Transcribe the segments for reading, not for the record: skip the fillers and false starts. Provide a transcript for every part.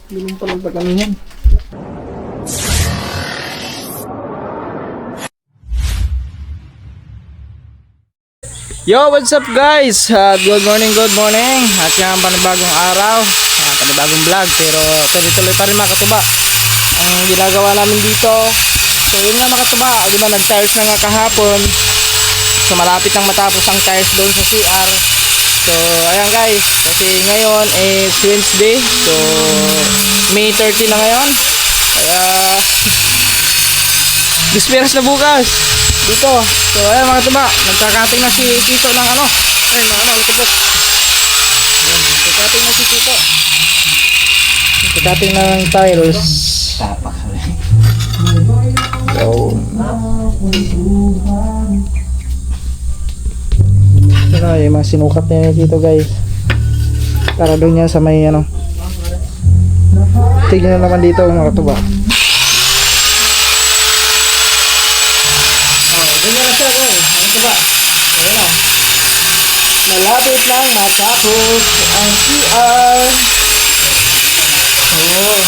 Ganun palang pagkamihan. Yo, what's up guys? Good morning, good morning. At yan, panibagong araw, panibagong vlog. Pero tuloy-tuloy pa rin mga katuba ang ginagawa namin dito. So yun nga mga katuba, di ba nag-tires na nga kahapon. So malapit nang matapos ang tires doon sa CR. So ayan guys, kasi ngayon is Wednesday. So May 30 na ngayon. Kaya disperas na bukas dito. So ayan mga tuba, nagkakating na si Tito ng ano, ayun na ano, itubok. Nagkakating na si Tito. Nagkakating na ng tires. Tapak. So ito na yung mga sinukat niya dito guys. Para doon yan sa may ano. Tignan naman dito mga tuba. Ganyan na siya guys, mga tuba. Ayan na. Malapit na matapos ang CR. Ayun.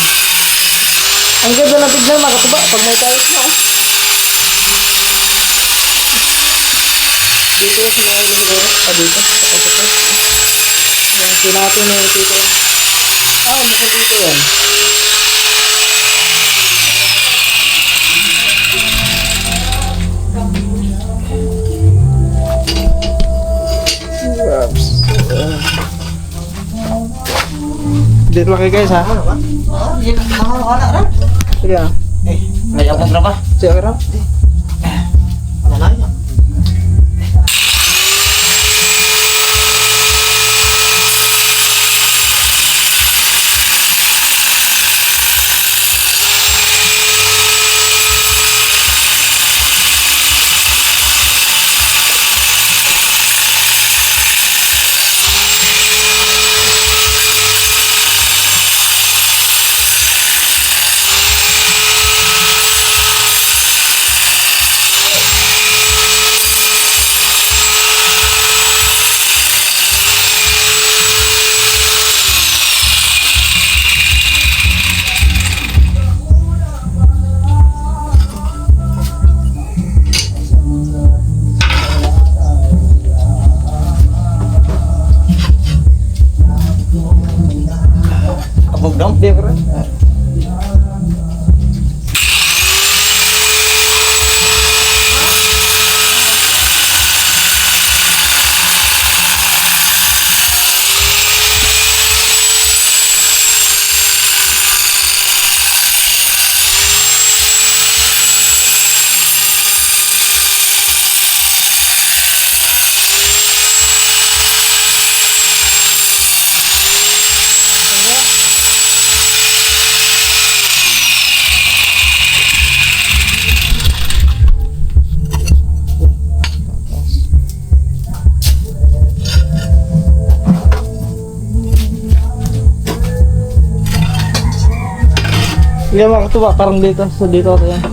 Ang ganda na tignan mga tuba pag may tiles na. Dito yung sinunod siguro. Dito. Ayan, sinapin na yung tito. Nasa dito yan. Dito lang kayo guys ha. Wala na. Sige na. May abang na ba? Sige ka na. Wala na. Abog dong? Di ba? Hindi mga katuba, parang dito. So dito ako yan.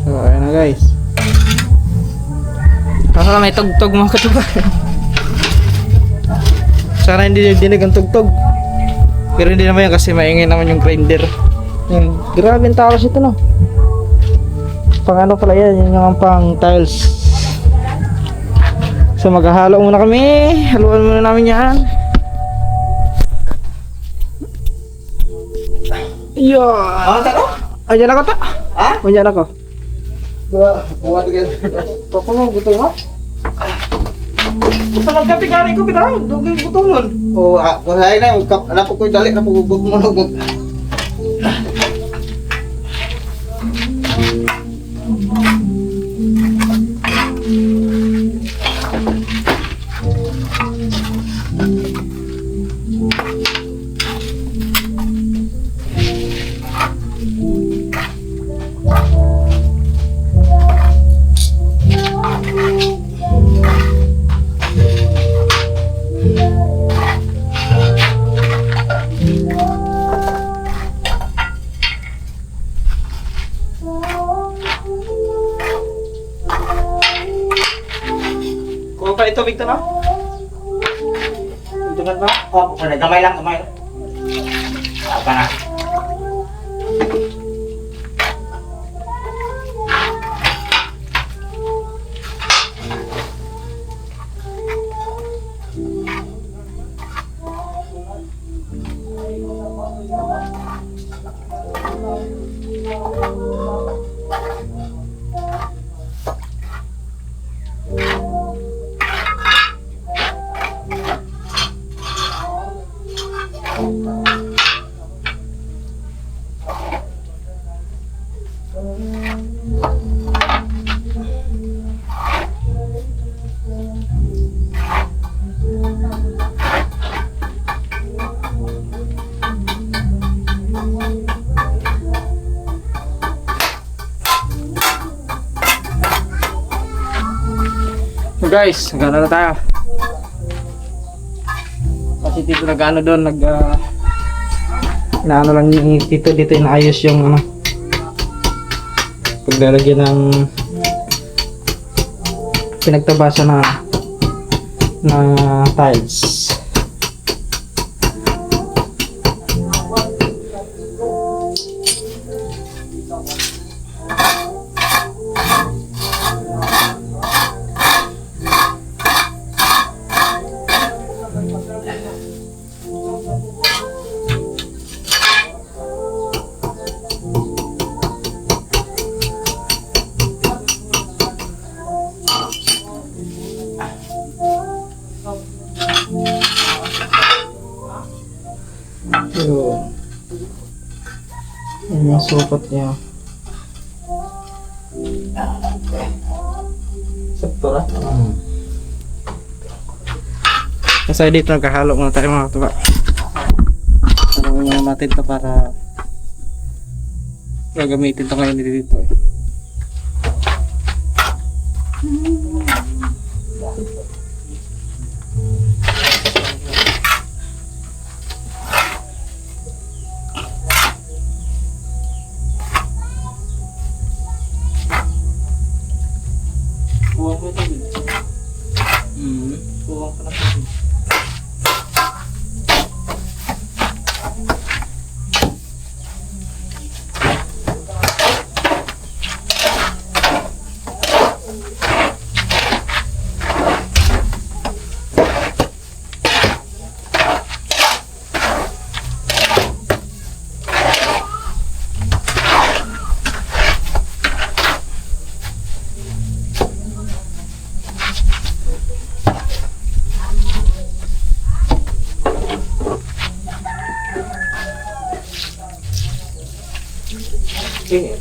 So ayan na guys. Para may tugtog mga katuba. Sana hindi dinig ang tugtog. Pero hindi naman yan kasi maingay naman yung grinder. Yan. Grabe ang taros ito no. Pang ano pala yan, yung pang tiles. So maghahalo muna kami. Haluan muna namin yan. Yan. Ayan ako ta. Ha? Ayan ako. Buwan ka. Papa mo, gusto mo? Gusto magkapiganin ko kita. Dugay gusto nun. Oh, kuhay na. Napo ko'y dali. Napo gugot mo. Tugan ba? Oh, gamay lang, gamay lang. Apa na? So guys, nagano na tayo. Kasi dito nag-ano doon, naano lang ni Tito dito inaayos yung ano, paglalagyan ng pinagtabasa na tiles. Yun. Yung mga sukat niya. Sakto na. Kasi dito nagkahalo muna tayo mga tuba. Tanong muna natin ito para gagamitin ito ngayon dito eh. Kuwang ko ito dito. Kuwang ko na ito. Okay.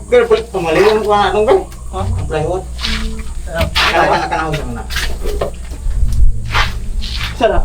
Pero paliwan ko na itong kan. Ha? Ang plywood. Nakanahon sa mga. Sarap.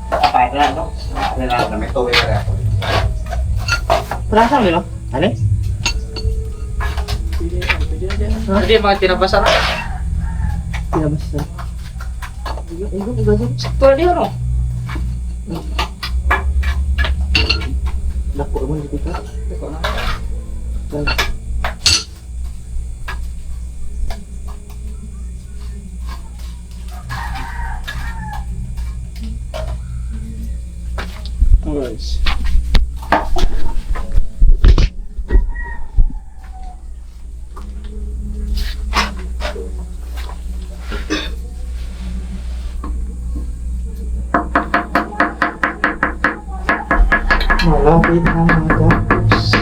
Kapay na no. Na may tubig na ako. Perasaan nila? Ano? Hindi, mga tinabasa na. Pinabasa. Sakto na diyo, no? Naku naman dito. Dako na. Alright. Malapit na matapos.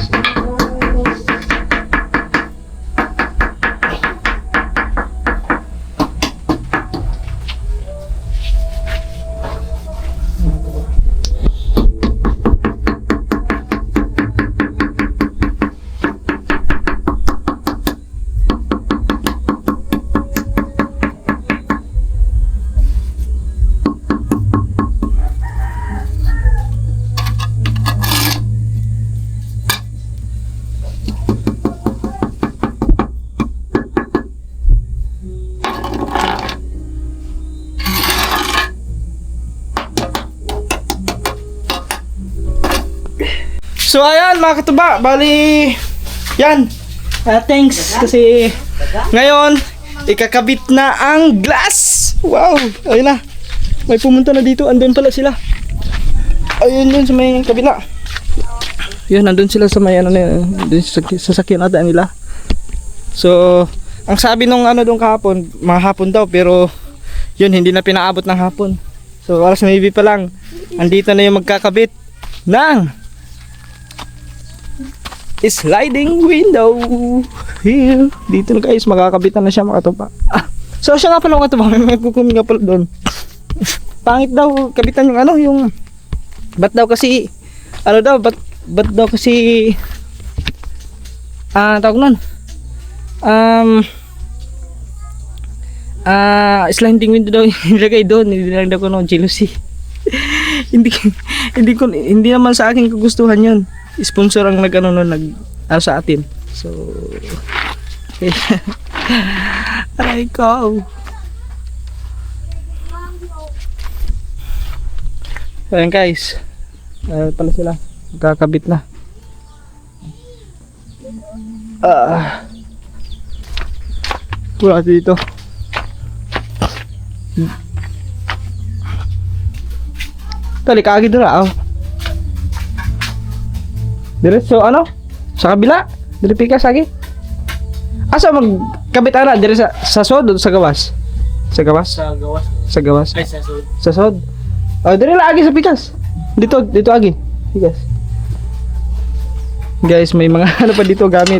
So ayan mga katuba, bali yan. Thanks kasi ngayon ikakabit na ang glass. Wow, ayun na. May pumunta na dito, andun pala sila. Ayun yun sa may kabila. Yun, nandun sila sa may ano na yun, dun sa sasakyan ata nila. So, ang sabi nung ano doon kahapon, mahapon daw pero yun hindi na pinaabot ng hapon. So, alas 9 pa lang. Andito na yung magkakabit ng sliding window. Here. Dito na guys, makakabitan na siya mga katuba. So siya nga pala mga katuba, may kukumin nga pala doon. Pangit daw kabitan yung ano, yung ba't daw kasi ano daw, ba't daw kasi tawag nun sliding window daw nilagay doon, hindi lang daw ko no jealousy. hindi naman sa akin kagustuhan yun. Sponsor ang nag-ano sa atin. So okay. Aray ko. Ayan guys, pala sila magkakabit na. Wala dito. Tali kaagi dira. Diretso ano? Sa kabila? Dire pikas lagi. Asa magkabit ana dire sa sod o sa gawas? Sa gawas? Sa gawas. Sa gawas. Ay, sa sud. Sa sod. Oh, dali lang agi sa pikas. Dito agi. Pikas. Guys, may mga ano pa dito gamit.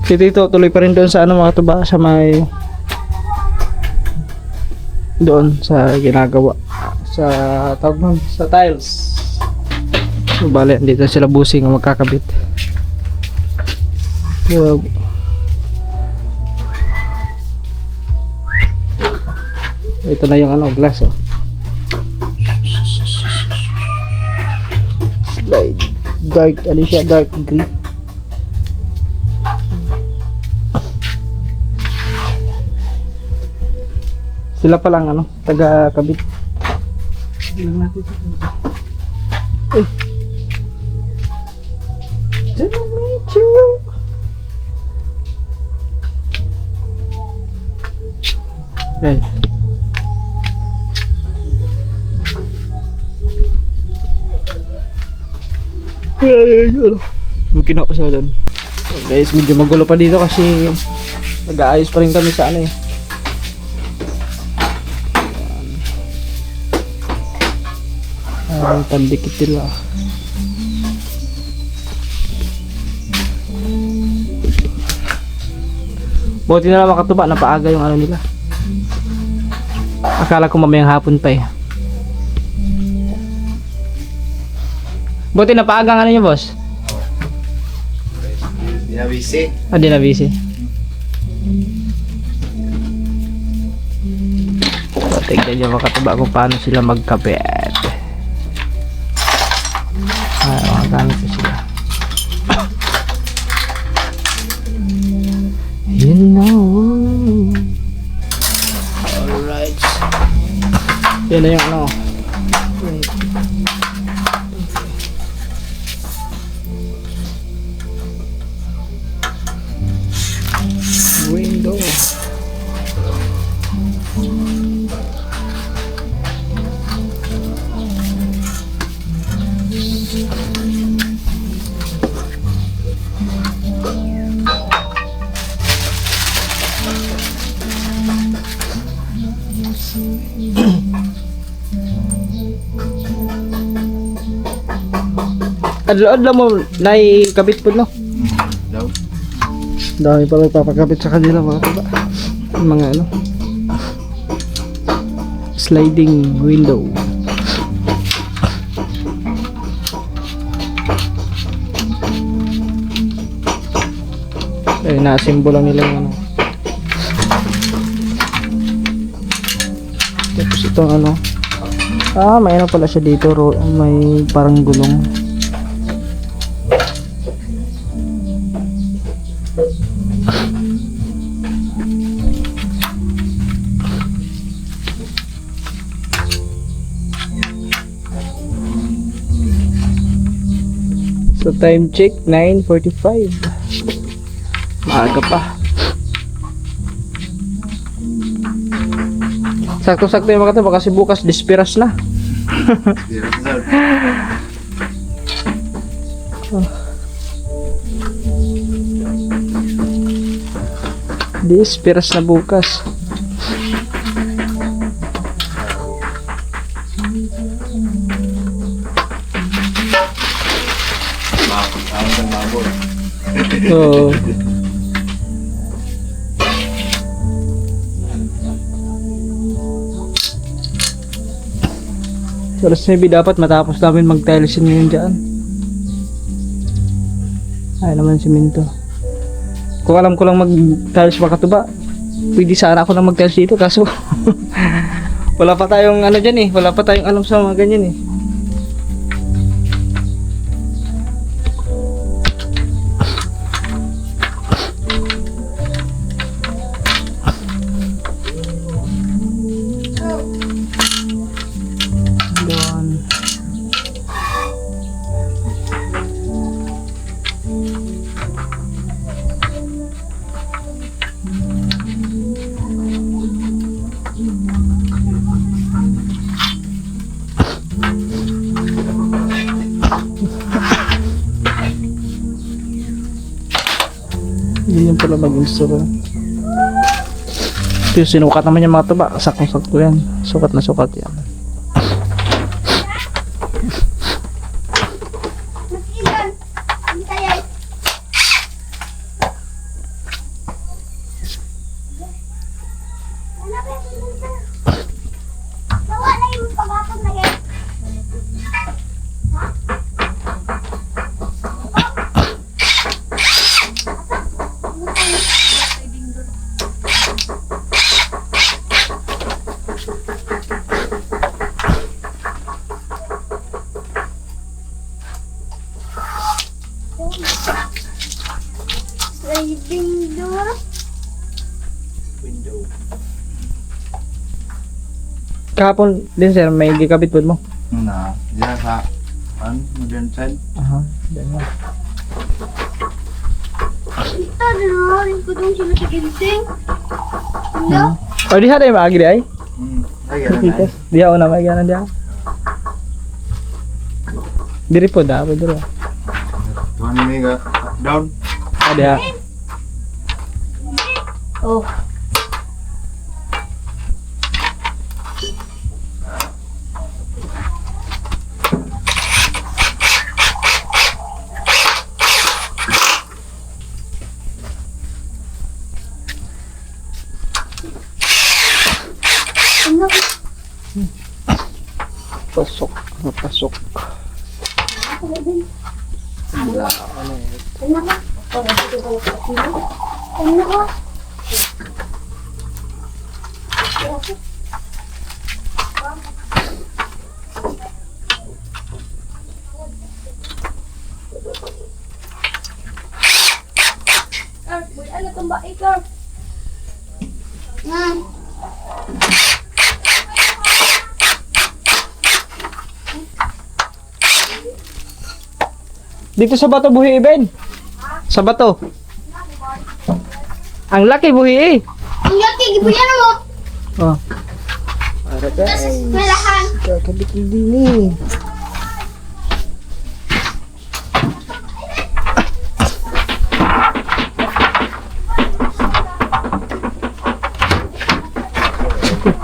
Si Tito tuloy pa rin doon sa ano mga tuba sa may doon sa ginagawa sa tawag nun, sa tiles. So, bale, dito sila busing ang magkakabit. Wow. Ito na yung ano, glass oh. Slide. Dark, ano siya, dark green. Sila pa lang ano, taga kabit. Bilang natin ito. Ay. Didn't meet you. Okay. Mungkin ako sa doon. So guys, medyo magulo pa dito kasi nag-aayos pa rin kami sa ano eh. Ay, pandikit nila. Buti na lang makatuba, napaaga yung ano nila. Akala ko mamayang hapon pa eh. Buti napaaga ang ano niyo, boss? Di na busy. Ah, di na busy. So, tignan nyo makatuba kung paano sila magkabit. Ay, makagamit ko sila. You know. Alright. Yan na yung ano. Window. Adlaw mo naikabit po no? Daw. Dami pa magpapakabit sa kanila mga kaba. Mga ano sliding window. Ay, nasimbolo nila yung ano. Tapos itong ano. Ah, may ano pala siya dito. May parang gulong. So time check 9:45. Maaga pa. Sakto-sakto yung mga kasi bukas dispiras na. Dispiras na bukas. Oo. Alas 9 dapat matapos namin mag-tilesin ngayon dyan. Ay naman simento. Kung alam ko lang mag-tiles makatuba, pwede sana ako lang mag-tiles dito kaso wala pa tayong ano dyan eh. Wala pa tayong alam sa mga ganyan eh. gusto ko. Ito yung sinukat naman yung mga tuba. Sakto-sakto yan. Sukat na sukat yan. Sliding door. Window. Kahapon din sir, may gikabit po mo. Na, diyan sa modern side. Aha, ganyan. Ito na, rin ko doon sila sa ginting. Ano? O diha tayo maagi di ay? Ay, yan Nakita. Diha o na may ganan diha. Diri po da, pwede rin. One mega down. Ah, diha. Oh. Ano? Pasok, pasok. Ano din? Ano ka? Oh, dito ka lang. Ano ka? Ano itong ba ikaw? Dito sa bato buhi Ben. Sa bato. Ang laki buhi eh. Ang laki, gibuyan mo! Oh. Para ka. Tapos, malahan. Kakabit din eh.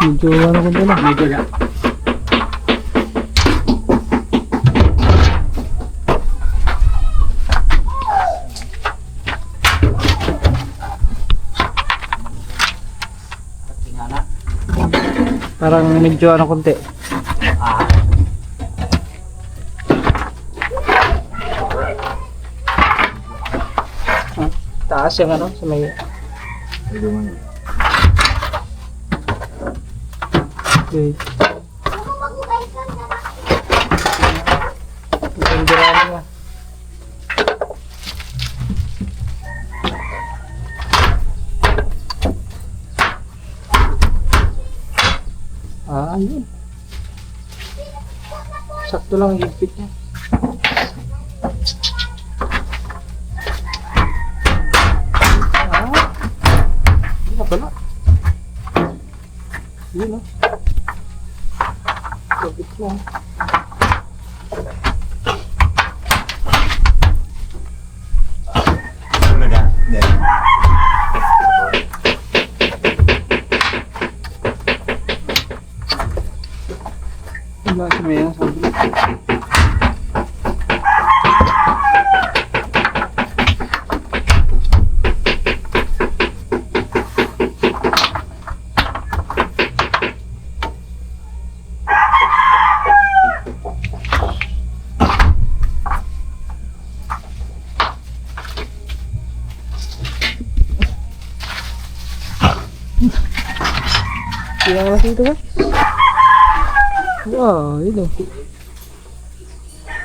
Medyo ano ko doon ah. Medyo na. Tingala. Parang medyo ano konti. Ah. Taas yung ano sa may. Okay. Ganda na. Ah, yun. Sakto lang ang higpit niya. Ah, hindi na pala. Yun oh. Kapit mo. Ano na? Then, Wala sa may sabi. Kaya nga natin ito ba? Wow, yun o.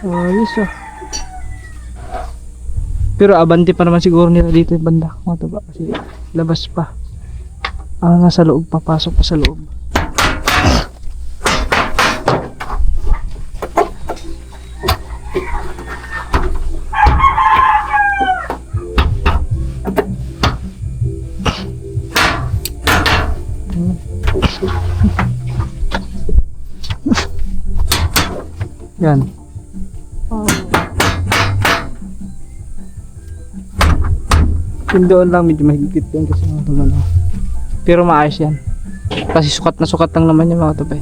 Ayos ah. Pero abante pa naman siguro nila dito yung banda. Mga ba? Kasi labas pa. Ah, nasa loob. Papasok pa sa loob. Yan. Yung doon lang medyo mahigpit yan kasi ano. Pero maayos yan. Kasi sukat na sukat lang naman yung mga tabay.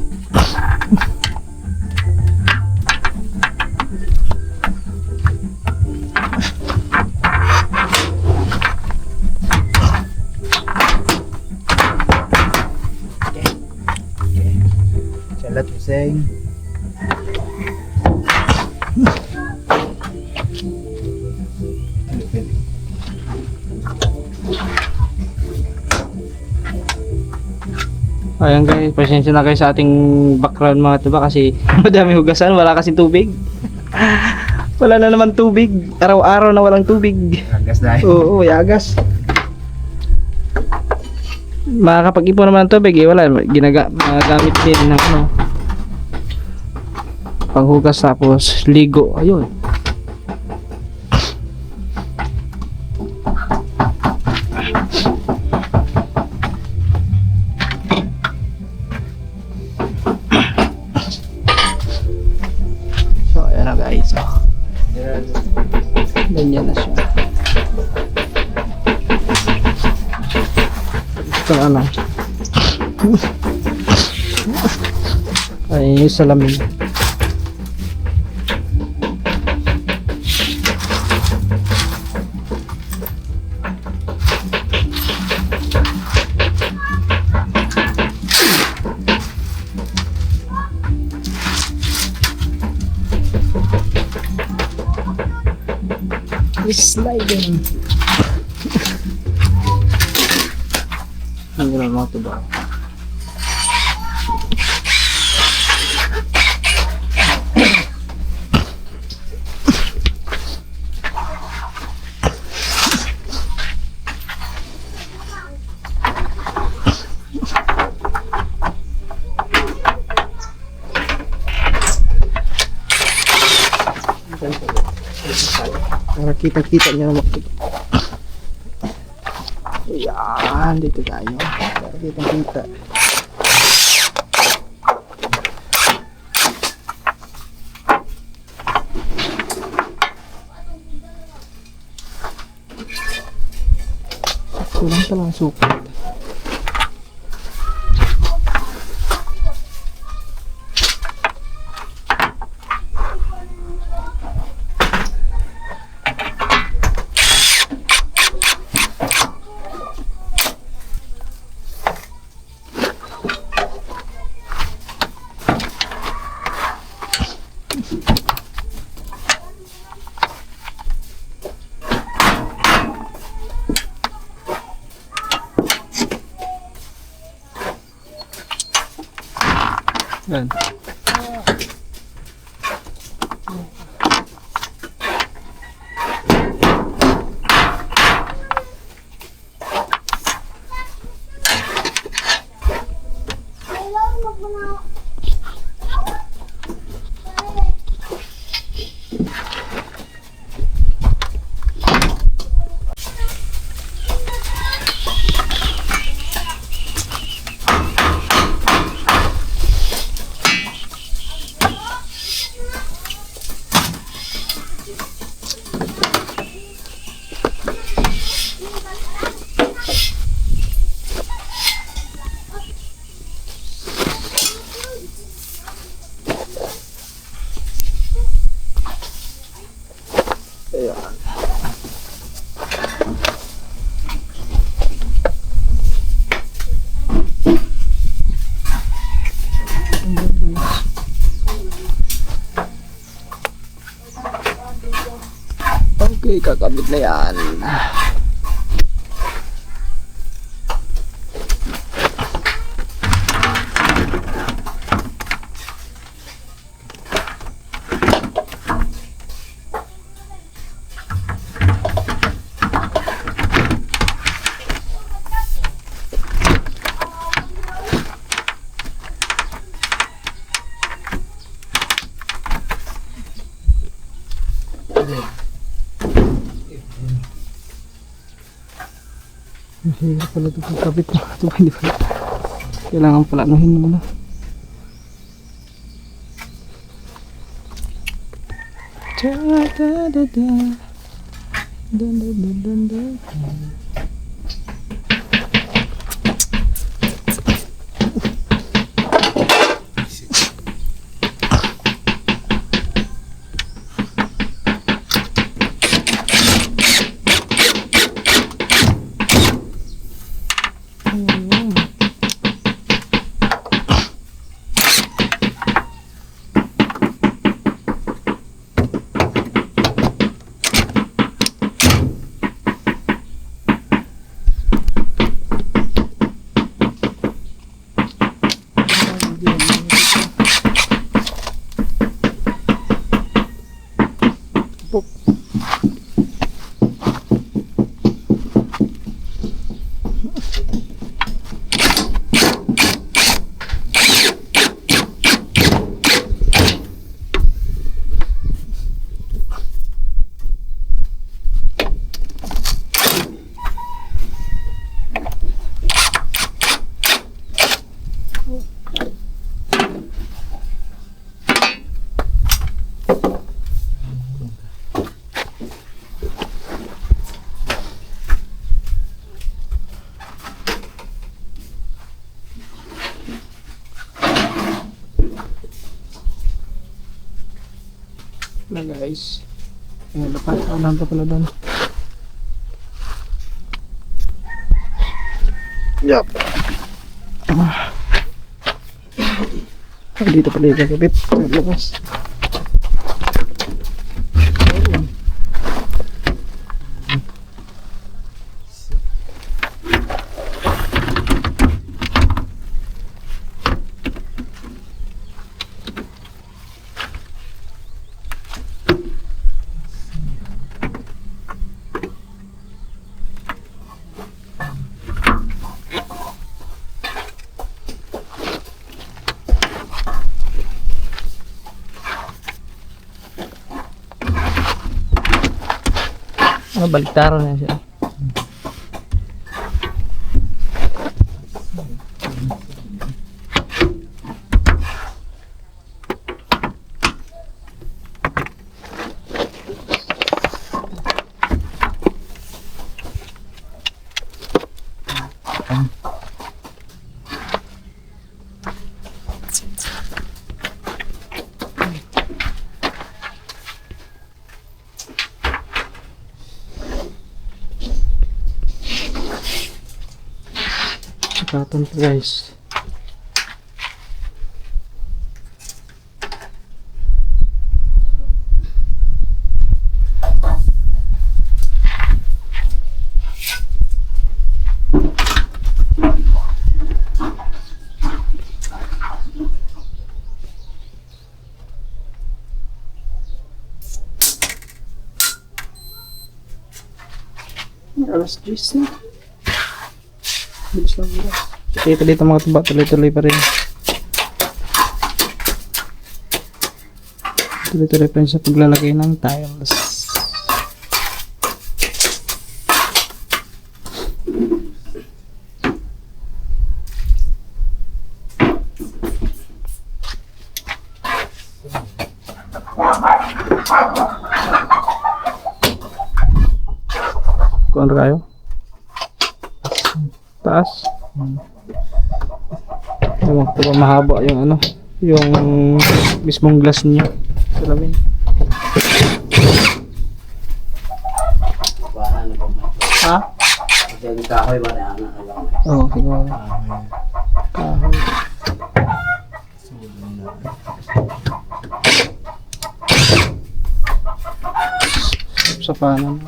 Salat Hussein. Ayan guys, pasensya na kayo sa ating background mga tuba kasi madami hugasan, wala kasi tubig. Wala na naman tubig, araw-araw na walang tubig. Agas dahil. Oo, yagas. Makakapag-ipon naman ng tubig eh, wala, magagamit din ng ano, panghugas tapos ligo, ayun. So ayan na guys, oh. Ganyan na siya. Ito ano. Ay, yung salamin. Sliding. Ang gano'n mga tuba. Para kita-kita niya naman. Ayan, dito tayo. Para kita-kita. Kulang talang sukat. Yan. Ayan. Okay, kakabit na yan. Mahirap pala ito pagkabit na ito. Hindi pala. Kailangan pala anuhin muna. Da da da da da da da da da. na guys. Ayan, dapat alam pa pala doon. Yup. Dito pala yung gagabit. Labas. Baliktaran na siya. Katong guys. Alas 10 na. Bilis lang nila. Kita dito mga tuba, tuloy-tuloy pa rin. Tuloy-tuloy pa rin sa paglalagay ng tiles. Kuan kayo? Taas. Ito mahaba yung ano, yung mismong glass niya. Salamin. Ha? Kasi kahoy ba na anak lang. Oo, siguro. Kahoy. Sa panan.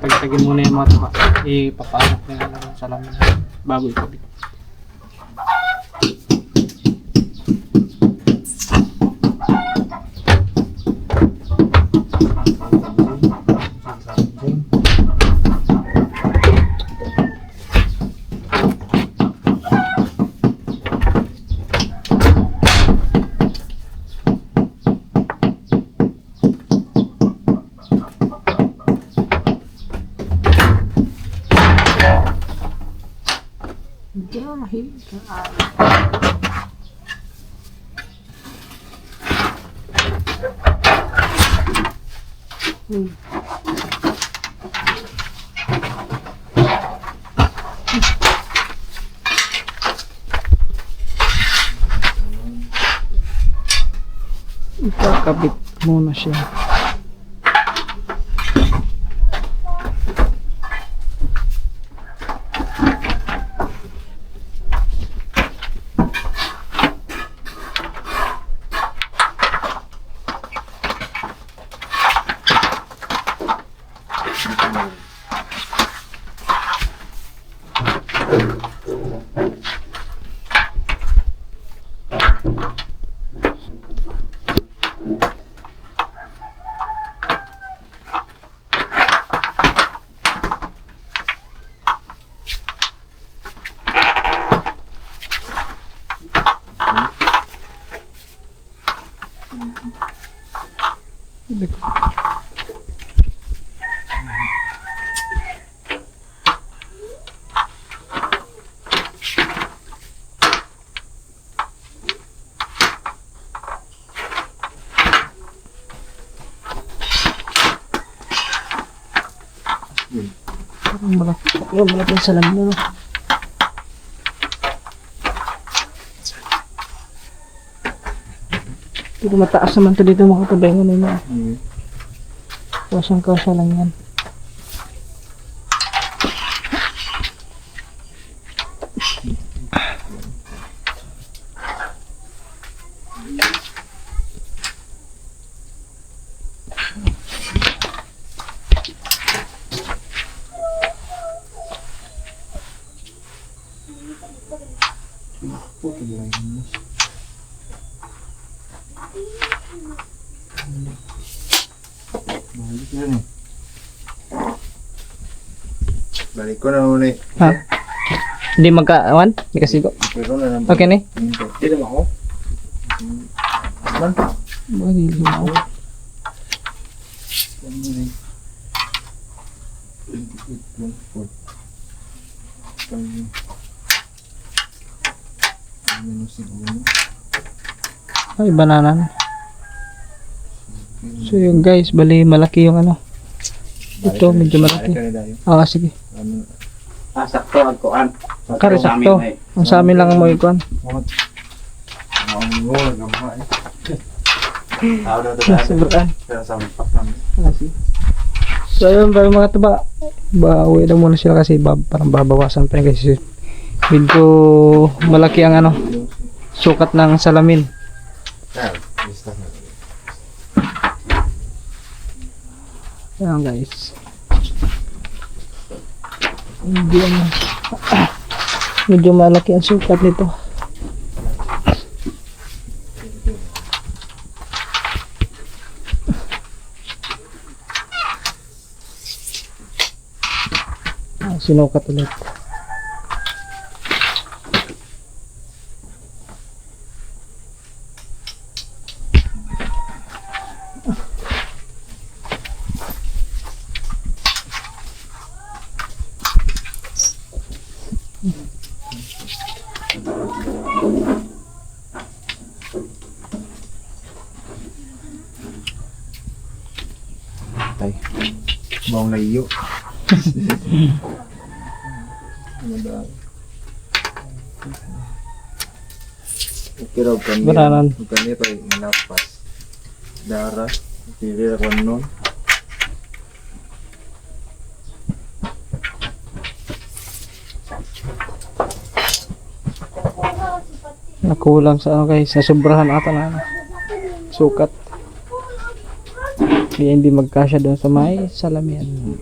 Pagtagin muna yung mga tuba. Ipapaanak na nga lang sa lamin bago ikabit. Ikakabit muna siya. Parang malaki ang salamin no. Pero mataas naman to dito mga katabay ano na. Kasyang-kasya lang yan. Balik yan eh. Balik ko na muna eh. Ha? Hindi magka-awan? Hindi kasi ko. Pero na naman. Okay na eh. Hindi naman ako. Man. Hindi mo. Ay, bananan. So yun guys, bali malaki yung ano. Ito, medyo malaki. Ah, sige. Sakto ang kuan. Kare sakto. Ang sa amin lang mo ikuan. Sobrang. Ah, sige. So ayun ba mga taba. Uwi na muna sila kasi parang babawasan pa rin kasi medyo malaki ang ano sukat ng salamin. Ayan guys. Medyo malaki ang sukat nito. Sinukat ulit. Tay. Bawang layo. Okay raw kami. Bananan. Kami pa inapas. Dara. Pili ako nun. Nakulang sa ano guys, nasobrahan ata na ano, sukat. Kaya hindi magkasya doon sa may salamin.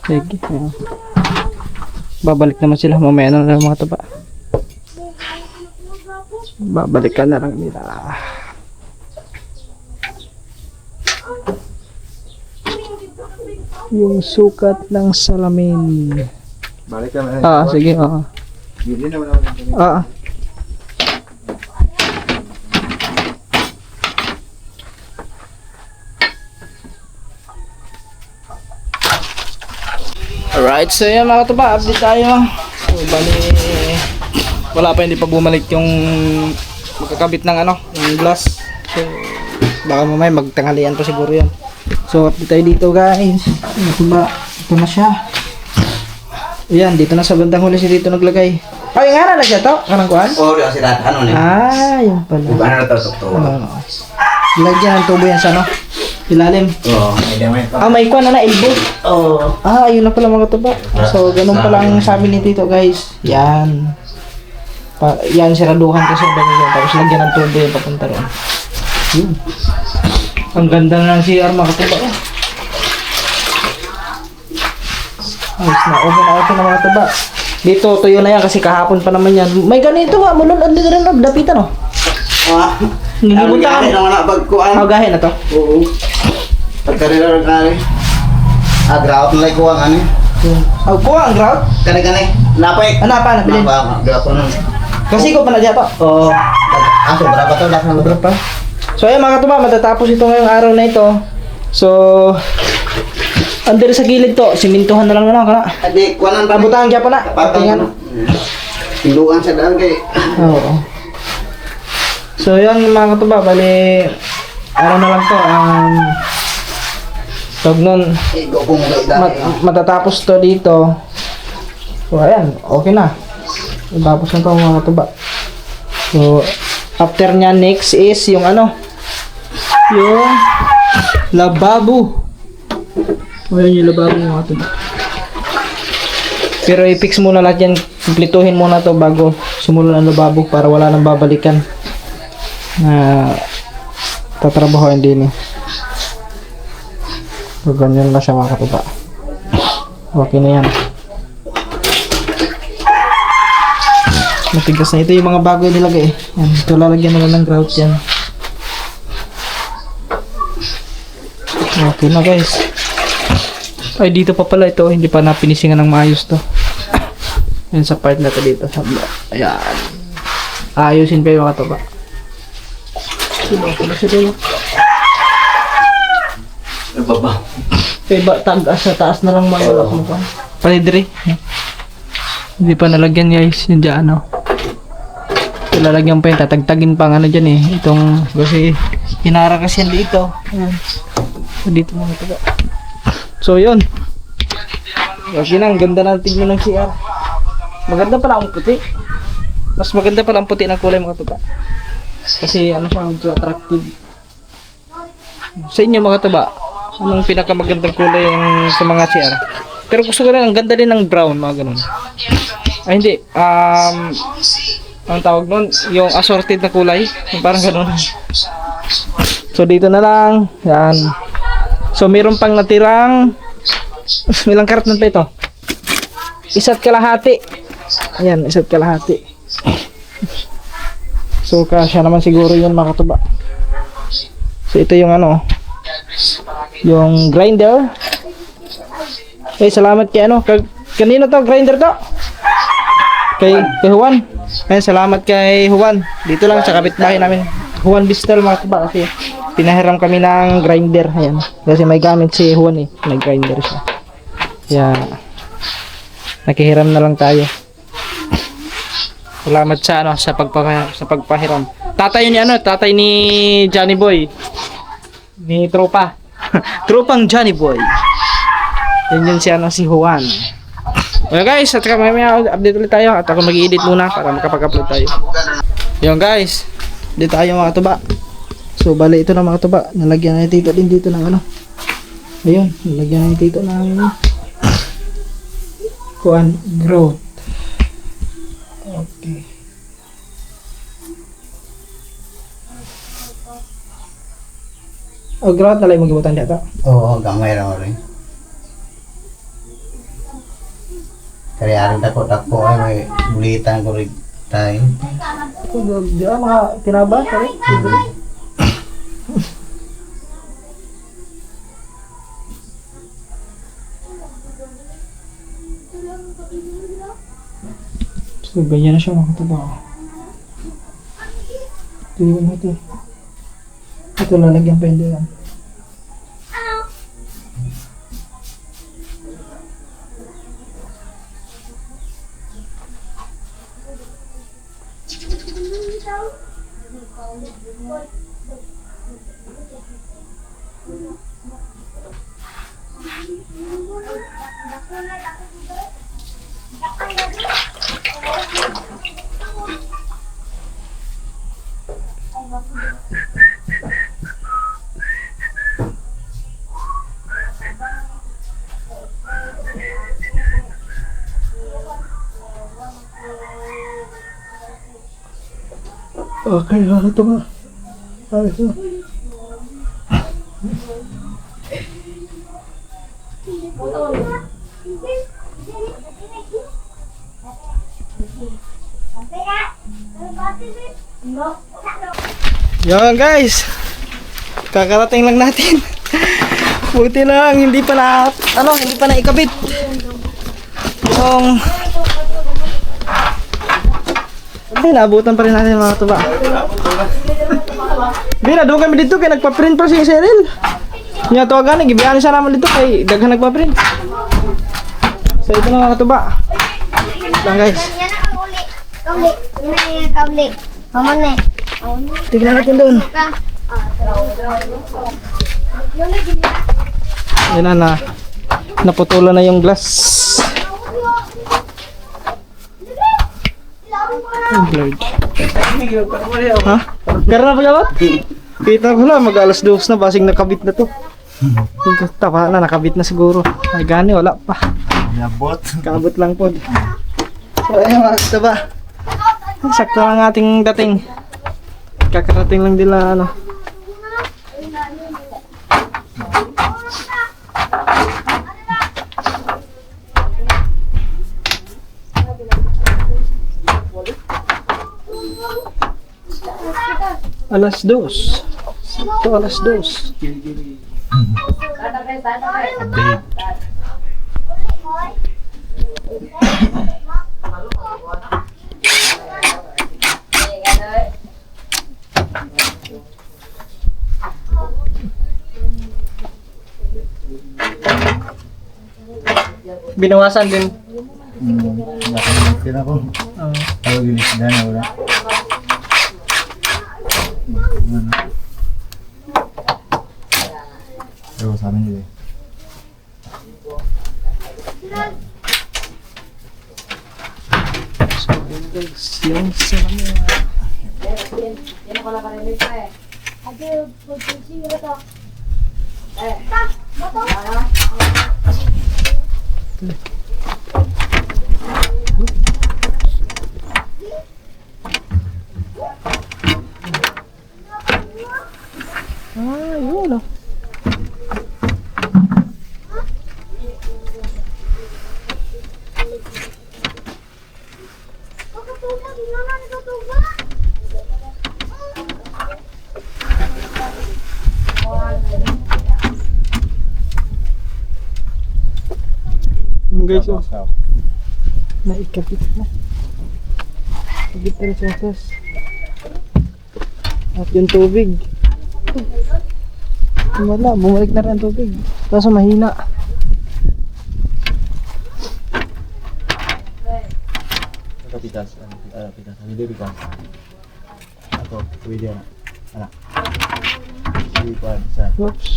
Sige. Ayan. Babalik naman sila mamaya na lang mga taba. Babalikan na lang nila. Yung sukat ng salamin. Balik ka na. Ah, sige. Ah. Hindi naman ako kami. Ah. Alright, so yan mga katuba, update tayo. So, bali, wala pa, hindi pa bumalik yung magkakabit ng ano, ng glass. So, baka mamaya magtanghalian pa siguro yan. So, update tayo dito guys. Mga katuba, ito na siya. Ayan, dito na sa bandang huli si dito naglagay. Ay, nga na siya to? Kanang kuhan? Oh, di sila ano ni. Ah, yun pala. Bukan na to to. Lagyan ng tubo yan sa ano? Ilalim. Oh, may dami pa. Ah, may kuha na elbow. Oh. Ah, ayun na pala mga tuba. So, ganun pala ang sabi ni Tito guys. Yan. Yan, siraduhan kasi ang dami yan. Tapos lagyan ng tubo yung papunta ron. Yun. Ang ganda na ng CR mga tuba. Ayos na. Okay na mga tuba. Dito, tuyo na yan kasi kahapon pa naman yan. May ganito nga. Mulunod din rin na. Dapitan oh. Ah. Nilibunta ka. Ano na pagkuan? Oh, gahin na to. Oo. Pagkarira na rin. Grout na lang kuwang ano. Oh, kuha ang grout. Kani-kani. Napay. Ano pa? Nabilin. Grout na. Kasi ko pa na diya to. Oh. Sobra pa to. Lakas ng Sobra pa. So ayan mga katuba, matatapos ito ngayong araw na ito. So, under sa gilid to, simintuhan na lang na lang. Kana. Adik, kuwanan pa. Pabutahan kaya pa na. Patay Tingnan. Tindukan sa daan kay. Oo. So yun mga katuba, bali ano na lang to, tawag nun, Igo ko mo kay daan. matatapos to dito. So ayan, okay na. Tapos na to mga katuba. So after nya next is yung ano, yung lababo. Ayan yung lababo mga katuba. Pero i-fix muna lahat yan, kumplituhin muna to bago simulan ang lababo para wala nang babalikan na tatrabahoin din eh. So, ganyan na siya mga katuba. Okay na yan. Matigas na ito yung mga bago nilagay eh. Yan, ito lalagyan na lang ng grout yan. Okay na guys. Ay dito pa pala ito, hindi pa napinisingan ng maayos to. Yan sa part na to dito sa block. Ayan. Ayusin pa yung mga katuba. Baba. Kaya ba tagas sa taas na lang mayulak mo pa. Palidri. Hindi pa nalagyan guys, yung dyan ano. Lalagyan pa yun, tatagtagin pa ano dyan eh. Itong, kasi hinara kasi yan dito. Ayan. So, dito mga katuba. So yun. Okay na, ang ganda ng tingnan ng CR. Maganda pala ang puti. Mas maganda pala ang puti ng kulay mga katuba. Kasi ano siya, medyo attractive. Sa inyo mga katuba, anong pinakamagandang kulay yung sa mga CR? Pero gusto ko rin, ang ganda din ng brown, mga ganun. Ay hindi, ang tawag nun, yung assorted na kulay, yung parang ganun. So dito na lang, yan. So meron pang natirang, ilang karat pa ito? Isa't kalahati. Ayan, isa't kalahati. So kasya naman siguro yun mga katuba. So ito yung ano, yung grinder. Okay, salamat kay ano, kanino to grinder to? Kay Juan. Ayan, salamat kay Juan. Dito lang sa kapitbahay namin. Juan Bistal mga katuba kasi pinahiram kami ng grinder. Ayan, kasi may gamit si Juan eh, may grinder siya. Kaya nakihiram na lang tayo. Salamat sa ano sa pagpahiram. Tatay ni ano, tatay ni Johnny Boy. Ni tropa. Tropang Johnny Boy. Yan yun si ano si Juan. Okay guys, at mamaya update ulit tayo at ako mag-i-edit muna para makapag-upload tayo. Yung guys, dito tayo mga katuba. So bali ito na mga katuba, nalagyan na dito din dito ng ano. Ayun, nalagyan na dito ng kuan growth. Okay. Oh, growth na lang magibutan dito. Oo, gamay ra rin. Kaya rin dako ay may bulitan ko rin tayo. Di ba mga tinaba? Sorry. So, ganyan na siya mga katuba. Ito yun ito. Ito lalagyan pa hindi yan. Okay, ito ba? Ayos na. Yan guys, kakarating lang natin. Buti lang hindi pa na hindi pa naikabit yung naabutan pa rin natin mga tuba. Bina, doon kami dito kay nagpa-print pa si Cyril. Nya to gani gibiyan siya naman dito kay daghan nagpa-print. So ito na mga katuba. Lang guys. Yan ang uli. Kauli. Yan ang kauli. Mama na. Tignan natin doon. Yan na, naputulan na yung glass. Oh, Lord. Ha? Kaya na pagkawat? Kita ko lang, mag-alas 2 na, basing nakabit na to. Tapa na, nakabit na siguro. Ay gani, wala pa. Nabot. Kaabot lang po. So ayun mga kataba. Sakto lang ating dating. Kakarating lang nila ano. Alas 2. Sakto alas 2. Update. Binawasan din. Nakalimutin ako. Tawag yung isda na wala. Ewan sa amin yun eh. So yun guys, yung salamin. Ah, yun oh. Yung guys oh, naikabit na. Ikabit na rin sa atas. At yung tubig. Wala, bumalik na rin ang tubig. Kaso mahina. Kapitas. Kapitas. Hindi bigas. Ako, pwede na. Anak. Hindi pa. Oops.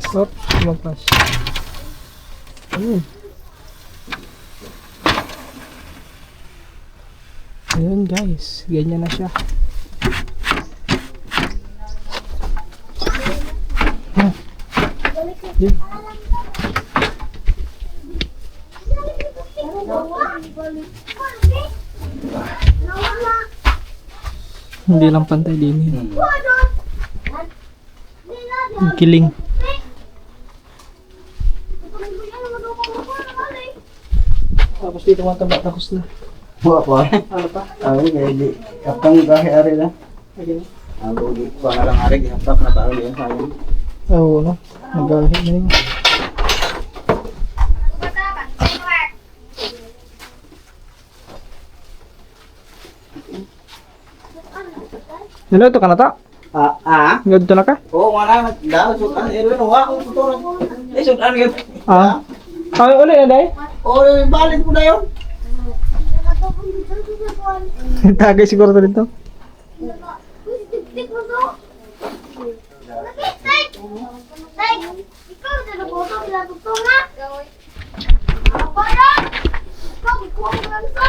Oops, lumagpas. Ayun. Ayun guys, ganyan na siya. Yun. Hindi lang pantay din yun. Ang kiling. Tapos dito mga taba, tapos na. Buwa po. Ano pa? Ay, kaya di. Kapang gahe ari na. Again. Ako, di ko nga lang ari. Hapak na tao yan sa akin. Oo, no? Nagahi na yun. Niluto ka na ta? Niluto na ka? Oo, wala na. Dahil sukan. Erwin, huwag akong tutunan. Eh, sukan yun. Ah? Ay, uli na day? Oo, balit mo na yun. Tagay siguro to dito. Ikaw na naboto bila tutulak. Apa ya? Ikaw ikaw ang lansa.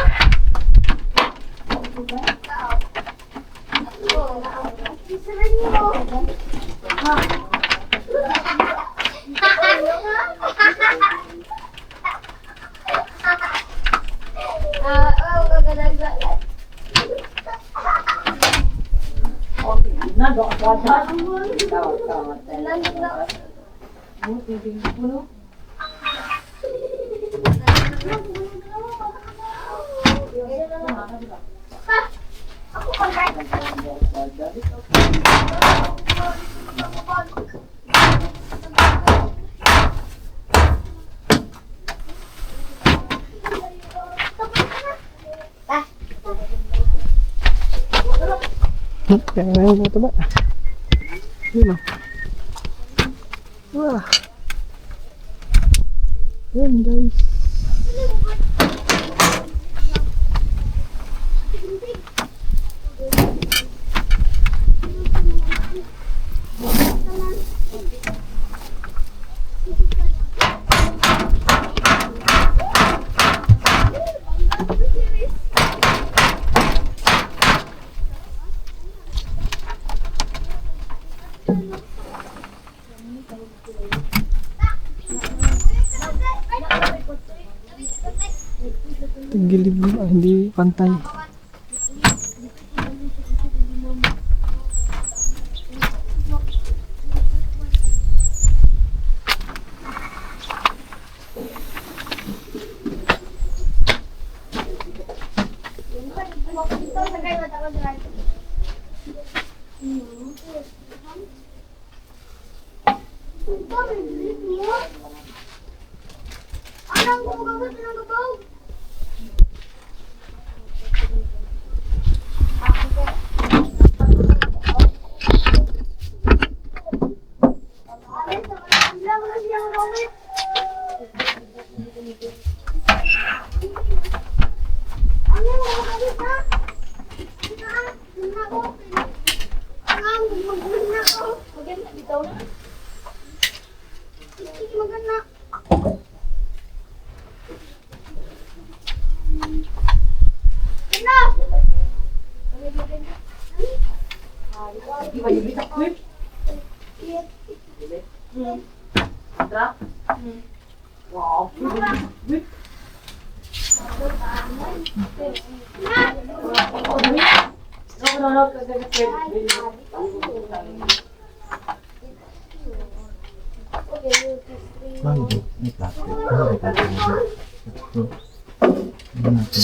Kaya ngayon ito ba? Yun o. Wah. Yun guys. Gilid mo, hindi pantay. Anong gumagamit ng gabaw? Bakit? May plastic. Ano may plastic? Ito. Ano natin?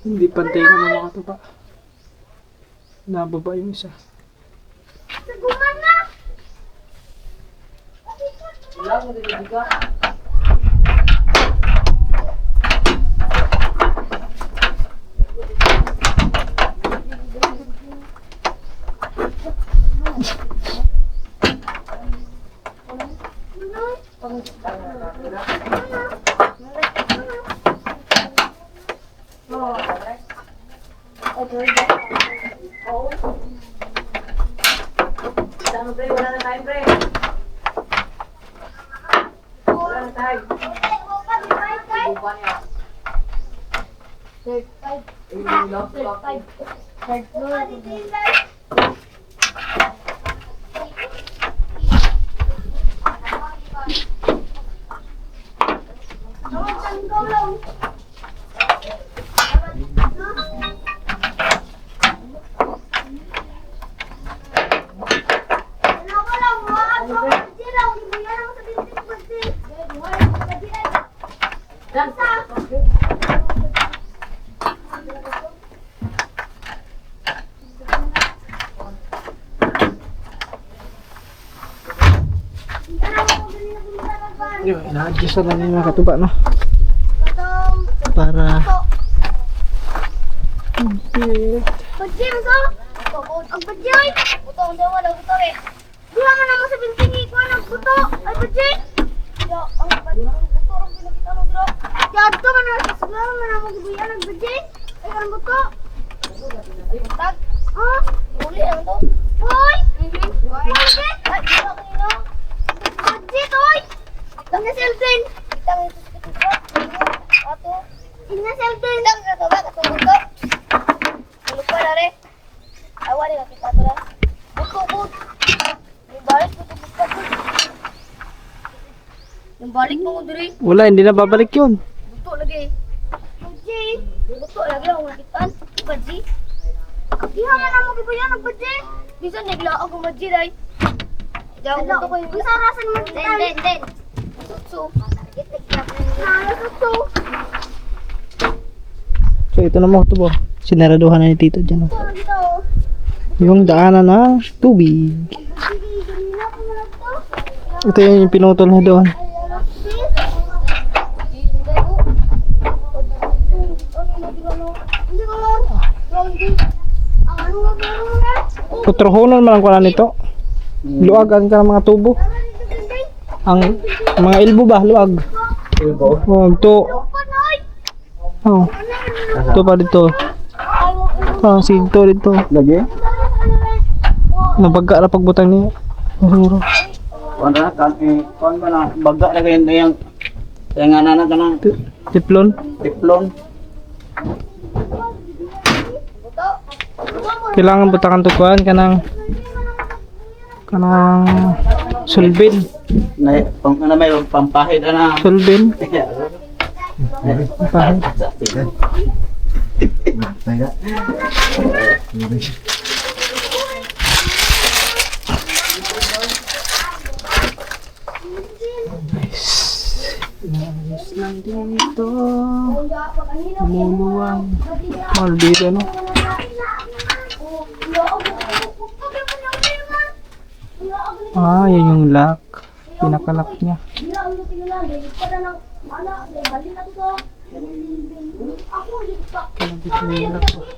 Hindi pantay na ng mga tuba. Nababa yung isa. Seguman na! Yun, ina-adjust na lang yung mga katuba, no? Para Pag-gym ko? Ang pag-gym? Buto, ang dawa lang buto eh. Diha man naman sa bintingi ko ang buto. Ay, pag-gym? Ang buto ang pinakita mo bro. Dito man na sa siguro man naman gibuyan ang pag-gym. Ay, ang buto. Tag? Ha? Uli ang to? Hoy! Pag-gym? Ay, di ba kanino? Pag-gym, hoy! Tang na cellphone. Tang na cellphone. Ato. Ina cellphone. Tang na to ba? Katong buto. Lupa na rin. Awa rin natin kato lang. Buto. May baris buto. Yung Balik mo ko diri. Wala, hindi na babalik yun. Buto lagi. Badji. Buto lagi ako nakitaan. Badji. Iha man mo gibayan ang badji. Bisa nagla ako badji dai. Daw buto ko yung bisa rasan mo kitaan. Den. So. So. So ito na mga tubo. Sinaraduhan na ni Tito dyan. Ito. Yung daanan ng tubig. Ito yung pinutol na doon. Putrohonon man ang kuha nito. Luagan ka ng mga tubo. Ang mga ilbo ba? Luag. Ilbo. Huwag to. Oh. Ito pa dito. Oh, sigto dito. Lagi? Nabagka na pagbutang niya. Siguro. Kuan ba na baga na kayo yung nga nanan ka ng Tiplon. tiplon. Kailangan butakan tukuan kanang sulbin. Na pang ano may pampahid na. Sulbin. Pahid. Ayos lang dito. Lumuluwang. Mahal dito, no? Ah, yan yung lock. Pinakalock niya. Kalabit na yung lock.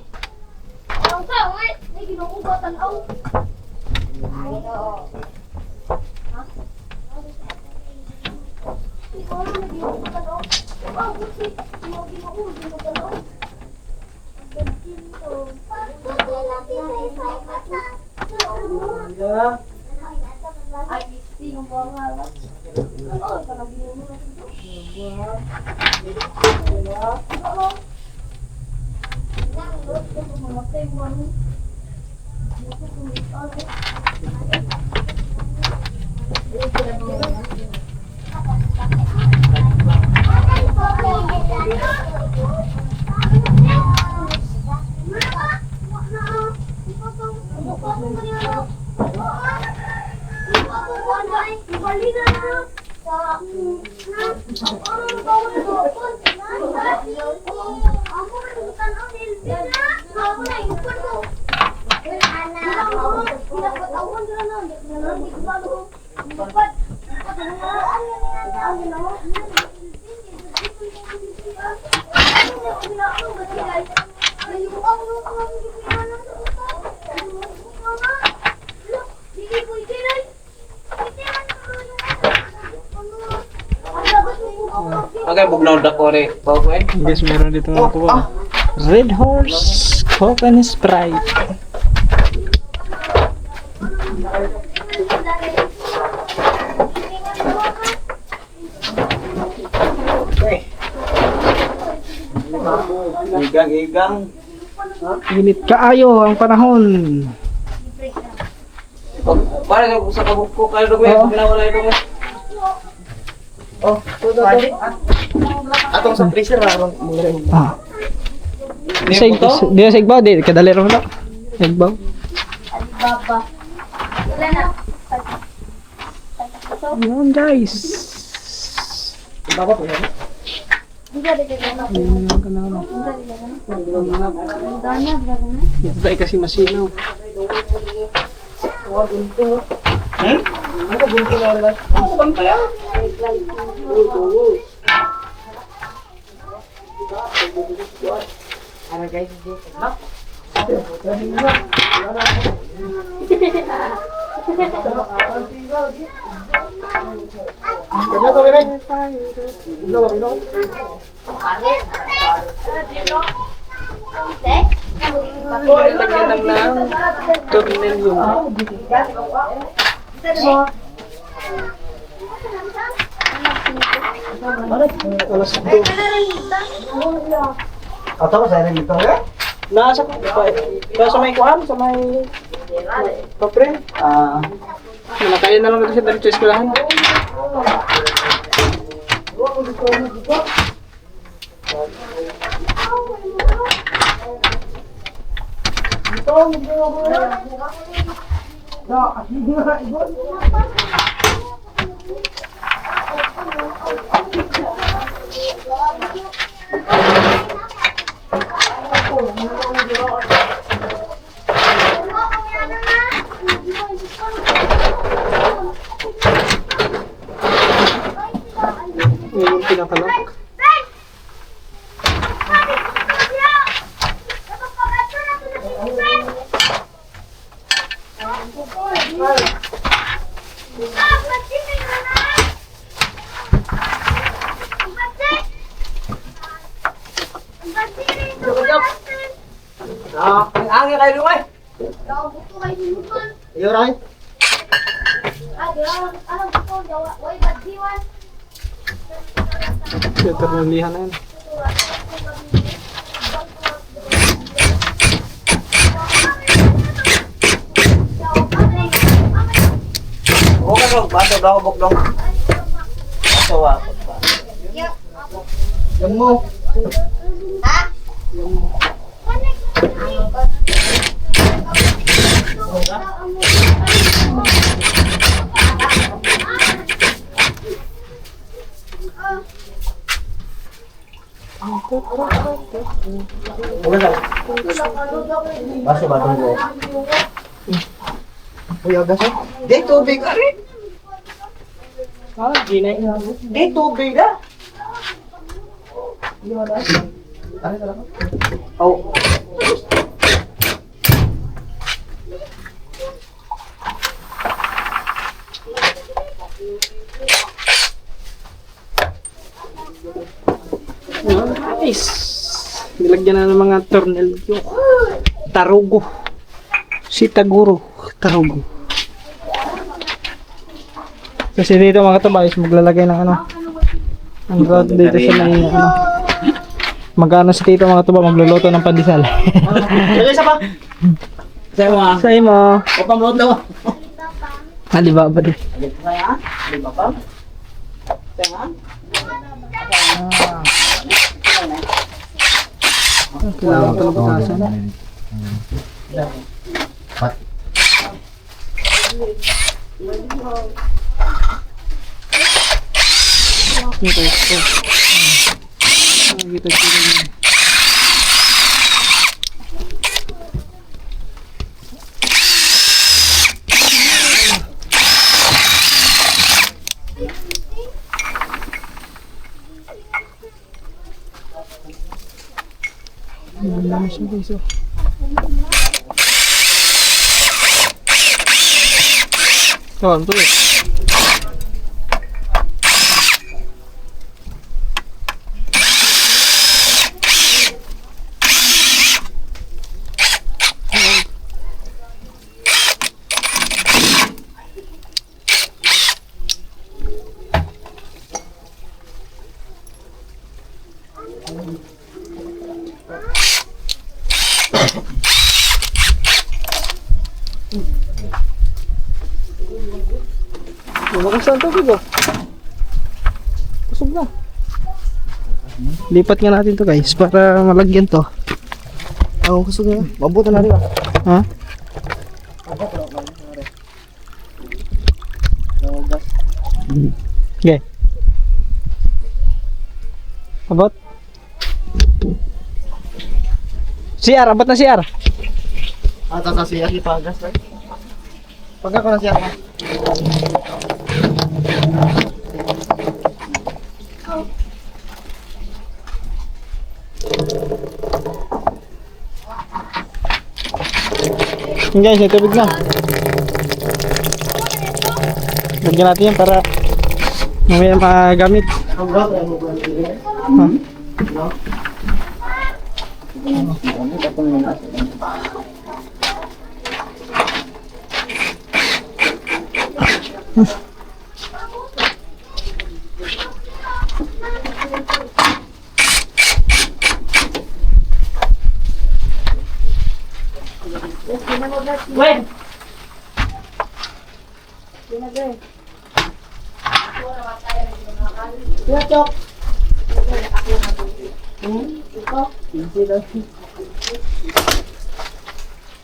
Okay, bugnaw da ko rin. Pagkuin. Guys, meron dito mga tuwa. Red Horse Coke and Sprite. Igang. Init kaayo ang panahon. Para sa kabuk ko kayo dumi, bugnaw na ito. Oh, pwede. Atong sa freezer ra Ah. Di sa igbaw, di kadali ron na. Igbaw. Baba. Wala na. Ayan guys. Baba po yan. Hindi na. Ayan ka na. Ito tayo kasi masinaw. Ano bunto na rin? Saan pa yan? Lagyan lang ng tornilyo. Alas ito. Ato ba sa rin ito eh? Nasa sa may kuhan, sa may papre. Ah, Nakain na lang ito sa dali sa eskwelahan. Yung pinakalak. Ang angin kayo lumay. Iyo ray. Ternulihan na yan. Okay dong, bato daw bok dong. Bato wa. Yang mo. Okay dong. Baso bato mo. Uy, agas eh. Di tubig ari. Di na yun. Di tubig na. Ari talaga. Oh. Nice. Nilagyan na ng mga tornilyo. Tarugo. Si Taguro. Tarugo. Kasi dito mga katabay, maglalagay ng ano. Ang rod dito sa may ano. Magano si Tito mga katabay, magluluto ng pandesal. Lagay sa pa. Saya mo ah. Say mo. O pamulot daw. Alibaba din. Saya. Di ba pa? Saya. Kailangan ko pagkasan. Ito ito. Kita kita. Guys, Kawan tuh. Lumakas ang tubig oh. Kusog na. Lipat nga natin to guys para malagyan to. Oh, kusog na. Mabuto na rin ah. Ha? Okay. Abot. CR, abot na CR. Ata sa siya ipagas na. Pagka ko na siya pa. Guys, may tubig na. Lagyan natin yan para mamaya magamit. Ha? When?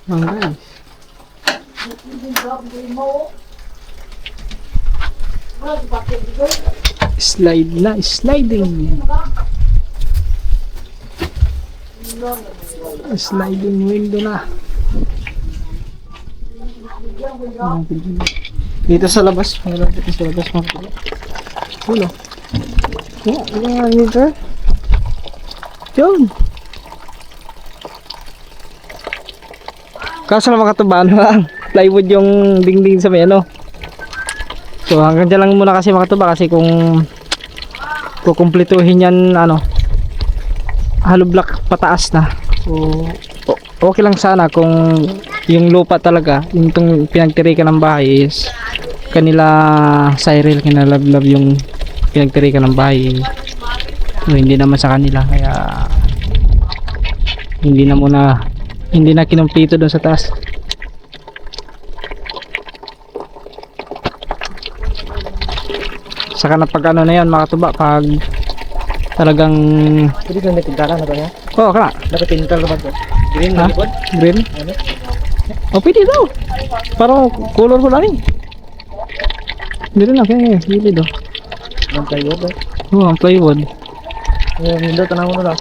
Ang guys. Slide na, sliding. Sliding window na. Dito sa labas, meron dito sa labas mga kapatid. Ulo. Yeah, dito. Yun. Kaso na makatubaan lang. Plywood yung dingding sa may ano. So hanggang dyan lang muna kasi makatuba kasi kung kukumpletuhin yan ano hollow block pataas na. So okay lang sana kung yung lupa talaga yung itong pinagtirikan ng bahay is kanila Cyril, kinalablab yung pinagtirikan ng bahay. So, hindi naman sa kanila kaya hindi na kinumpleto doon sa taas. Saka na pag ano na yan makatuba pag talagang Pwede ka nagtintala na ba niya? oh kana Nakatintal naman ko. Green ha? na likod? Green? Oh pwede daw parang color ko lang eh. Hindi rin kaya hindi daw. Ang plywood eh. Oh ang plywood. Yung window, tanaw mo na lang.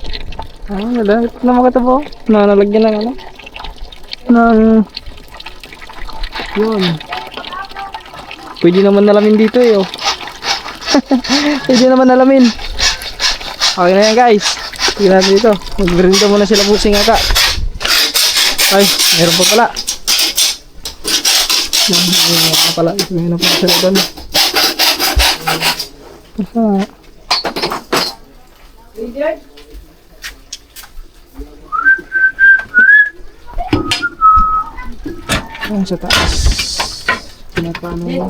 Wala na makatabo na nalagyan ng ano ng yun pwede naman nalamin dito eh oh. Pwede naman nalamin. Okay na yan guys, tingnan natin dito, magrinda muna sila busing ata. Ay meron pa pala meron pa sila doon. Ayan sa taas. Pinapano mo.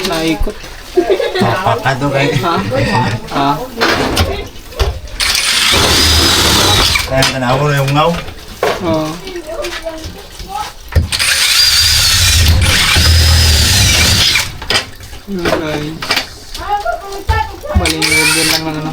Naikot. Papakado kayo. Ah. Kaya tanaw na yung ngaw. Oh. Okay. Balinig lang ng ano.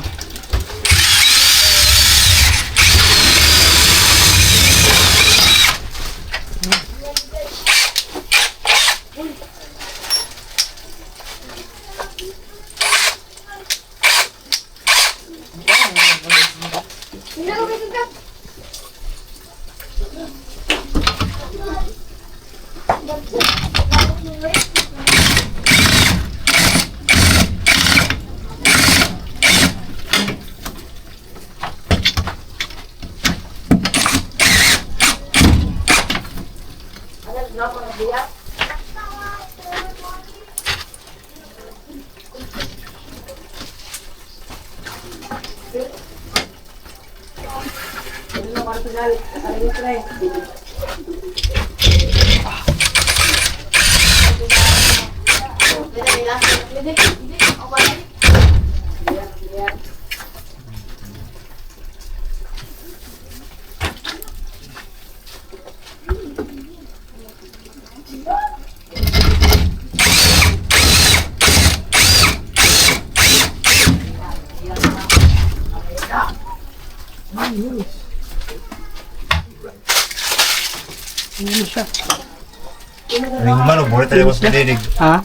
Ring malo, boleh tayo mas pinilig. Ha?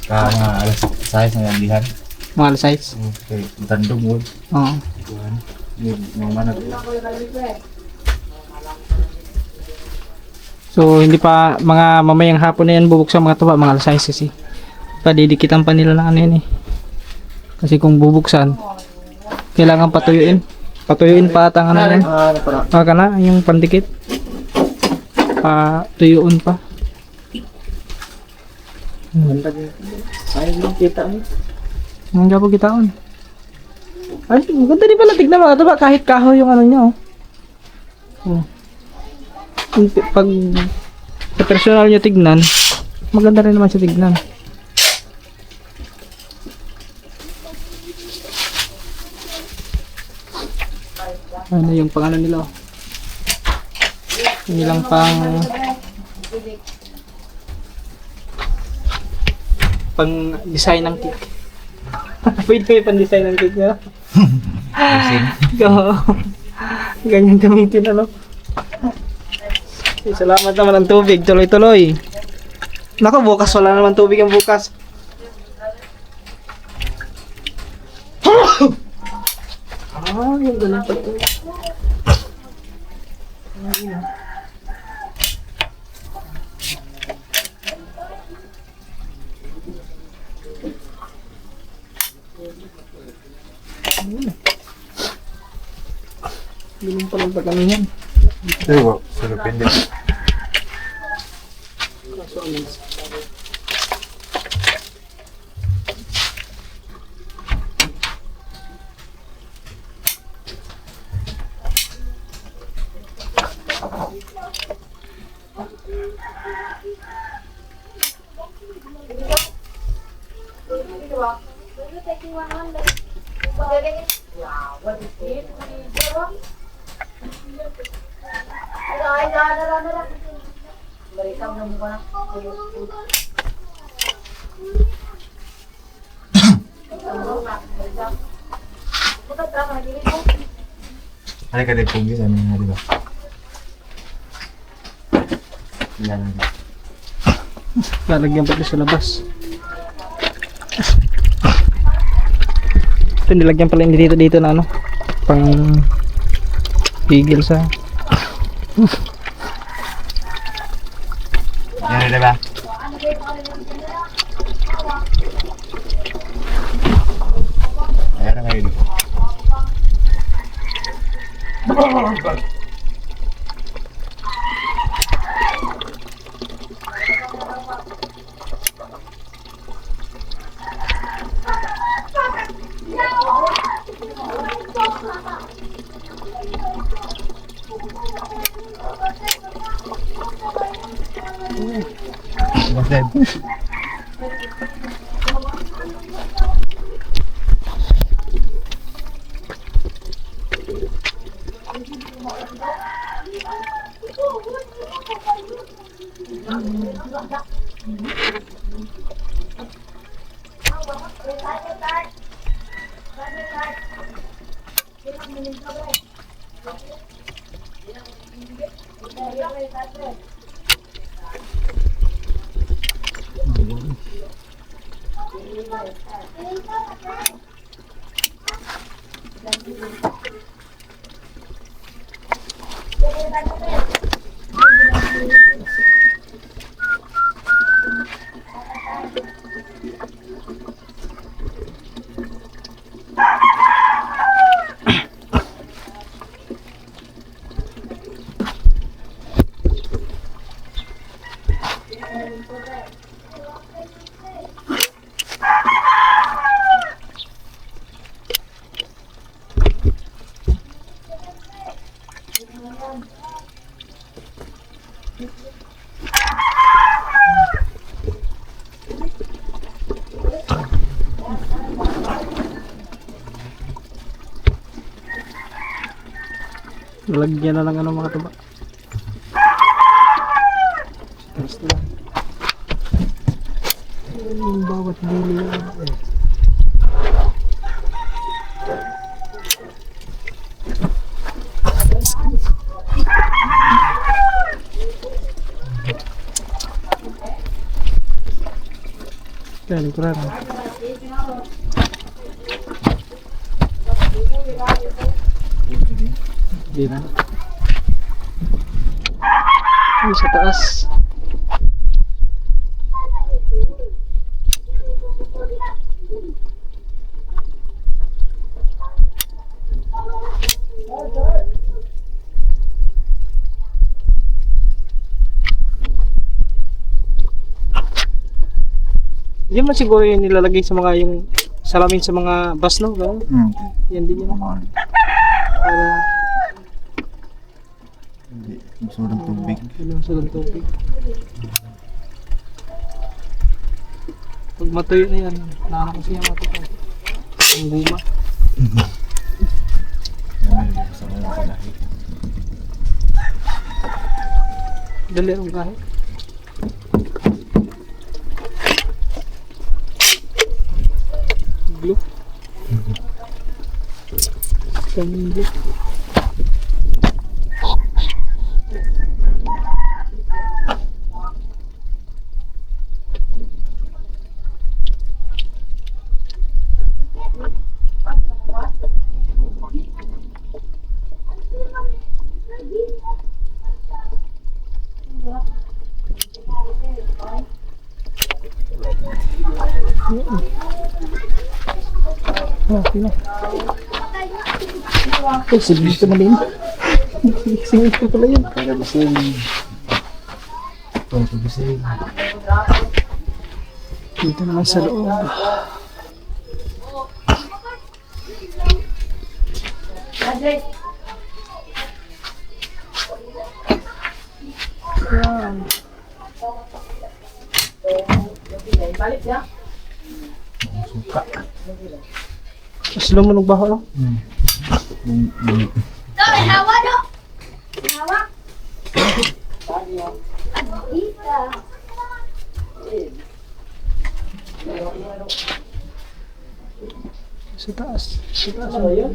Mga alas 6 ng alihan. Mga alas 6? Okay, tandong mo. Oo. Mga manag. So hindi pa mga mamayang hapon na yan bubuksan mga tuba, mga alas 6 kasi. Padidikitan pa nila ng ano yan eh. Kasi kung bubuksan, kailangan patuyuin. Patuyuin pa at ang ano yan. Baka na, yung pandikit. Patuyuin pa. Ay, yung kita mo. Ang gapo kitaon. Ay, maganda din pala tignan mga tuba kahit kahoy yung ano niya oh. Oh. pag sa personal nyo tignan, maganda rin naman siya tignan. Ano yung pang ano nila? Yung nilang pang design ng cake. Pwede kayo pang design ng cake nila? Oo. Ganyan gamitin ano. Salamat naman ang tubig, tuloy-tuloy. Naku, bukas wala naman tubig ang bukas. Yung ganun pa ito. Ganun pa lang pagkamihan. Diba? Sulupin din. Halika din po sa amin nga, diba? Yan. Lalagyan pa ito sa labas. Ito nilagyan pala hindi dito na ano, pang pigil sa Yan, diba? Ayan na ngayon. Lagyan na lang ano mga tuba. Basta lang. Yung bawat dili. Kaya kurang. Di na. Ay, sa taas. Yan man siguro yung nilalagay sa mga yung salamin sa mga bus, no? Ganun. Yan din yun. Para Hindi. Gusto ng tubig. Lumusog ang tubig. Pag matuyo na yan, nana kasi yung matuyo. Ang guma. Yan, gusto ko ng pinahi. Dali ang kahit. Glue. Isang glue. Okay na. Oh, sigil ka malin. Sigil ka pala yun. Para bising. Para bising. Dito naman sa loob. Yan. Suka. Mas lumunog ba ako? Dami, hawa do! Hawa! Isa. Sa taas. Sa taas. Ano yun?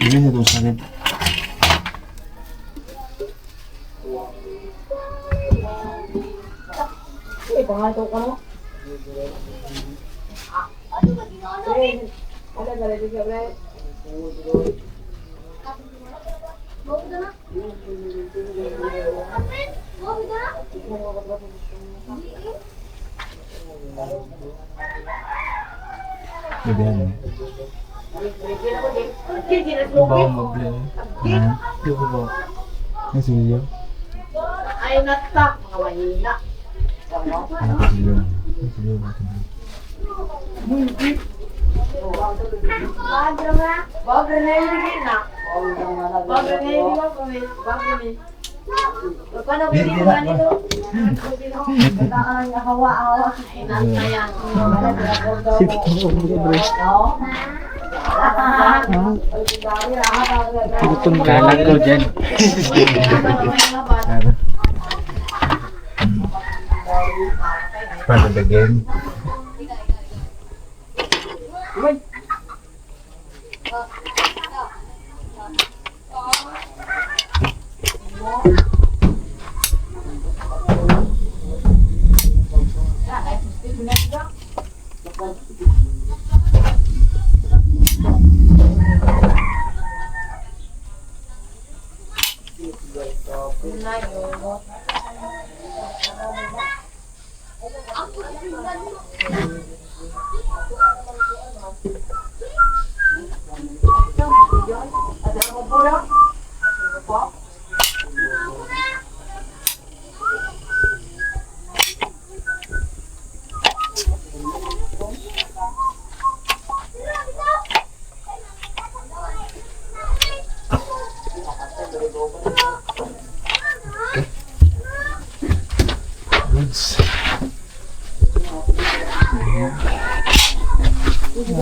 Ini satu sakit. Bebean. Bawa mobil. Itu bawa. Ini sih Ay, natak, mga mahina. anak dia. Itu dia. Bagay na yun rin na. Bagay na yun ba? Bagay na yun. Paano ko hindi naman ito? Hawa-hawa. Inantayan. Sipit mo ko bro. Gutom ka. Kalag ko dyan. Pada the game.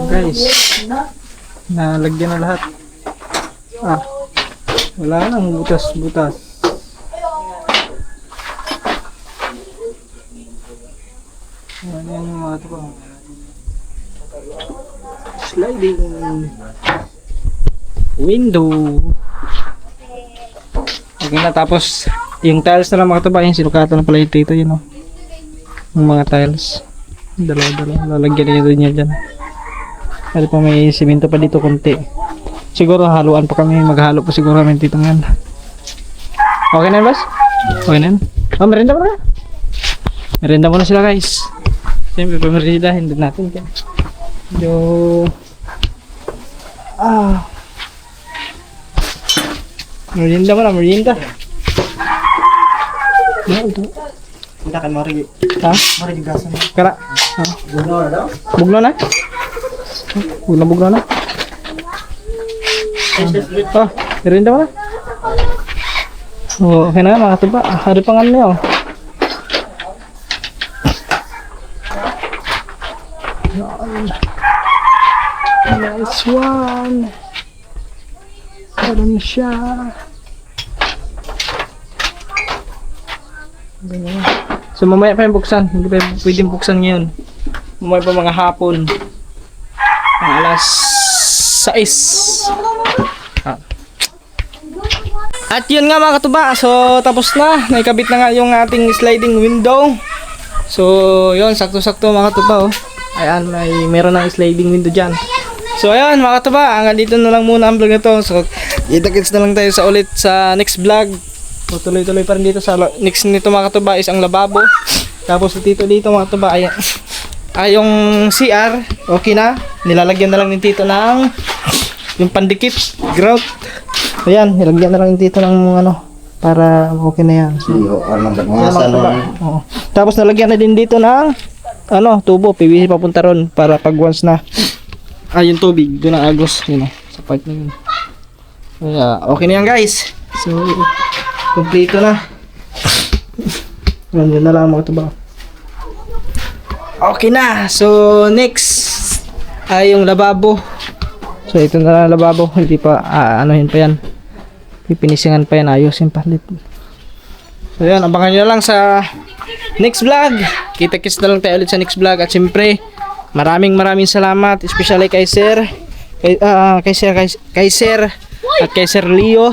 Guys, nalagyan na lahat. Wala nang butas-butas. Yan yung mga ito ko. Sliding window. Okay na, tapos yung tiles na lang mga katuba, yung sinukatan na pala yung dito yun, oh. Yung mga tiles. Dalawa. Lalagyan niya doon yan dyan. Kasi pa may simento pa dito konti. Siguro haluan pa kami, maghalo pa siguro kami dito ngayon. Okay na yun, boss? Okay na yun? Oh, merinda pa na? Merienda muna sila guys. Siyempre, pameriendahin din natin. Medyo... Merienda muna, merienda. Kita kan mari. Ha? Mari gasan. Kara? Buno na daw? Bugno na? Bugno na? Oh, merienda muna. Oh, okay na mga katuba. Hari pa nga niyo. Nice one. Meron siya. So mamaya pa yung buksan. Hindi pa pwedeng buksan ngayon. Mamaya pa mga hapon. Ang alas 6. At yun nga mga katuba. So tapos na. Naikabit na nga yung ating sliding window. So yun, sakto-sakto mga katuba. Oh. Ayan, meron ng sliding window dyan. So ayan mga katuba, hanggang dito na lang muna ang vlog na to. So kita-kits na lang tayo sa ulit sa next vlog. So tuloy-tuloy pa rin dito sa next nito mga katuba is ang lababo. Tapos dito mga katuba ay yung CR, okay na. Nilalagyan na lang ni Tito ng yung pandikit, grout. Ayan, nilagyan na lang ni Tito ng ano para okay na yan. So, Iyo, anong mga oo. Tapos nalagyan na din dito ng ano, tubo, PVC papunta ron para pag once na yung tubig, doon ang agos, yun o, sa part na yun. Kaya, okay na yan guys. So, kompleto na. Yan na lang mga tuba. Okay na. So, next ay yung lababo. So, ito na lang lababo. Hindi pa, anuhin pa yan. Pipinisingan pa yan, ayusin pa. So, yan, abangan nyo na lang sa next vlog. Kita-kits na lang tayo ulit sa next vlog. At siyempre, maraming salamat, especially kay Sir, kay Sir at kay Sir Leo.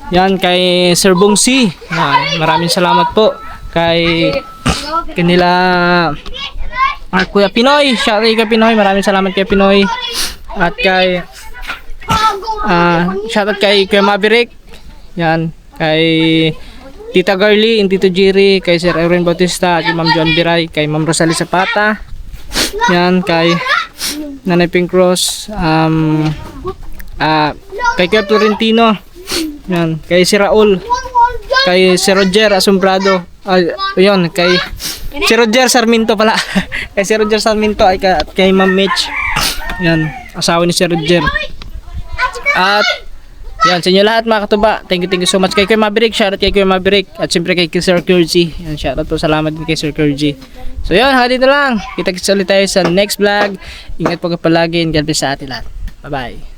Yan, kay Sir Bongsi. Yan, maraming salamat po kay kanila Kuya Pinoy. Shout out kay Pinoy, maraming salamat kay Pinoy. At kay shout out kay Kuya Maverick. Yan, kay Tita Garly, and Tito Jerry, kay Sir Erin Bautista, kay Ma'am Joan Biray, kay Ma'am Rosalie Zapata. Yan, kay Nanay Pink Rose, kay Kuya Florentino. Yan, kay si Raul, kay si Roger Asombrado. Yun, kay si Roger Sarmiento pala. Kay si Roger Sarmiento ay kay Ma'am Mitch. Yan, asawa ni si Roger. At yan, sa inyo lahat mga katuba. Thank you so much kay Kuya Maverick. Shoutout kay Kuya Maverick. At siyempre kay Sir Kurji. Yan, shoutout po. Salamat din kay Sir Kurji. So yun, hanggang dito lang. Kita-kits ulit tayo sa next vlog. Ingat po ka palagi and God bless sa atin lahat. Bye bye.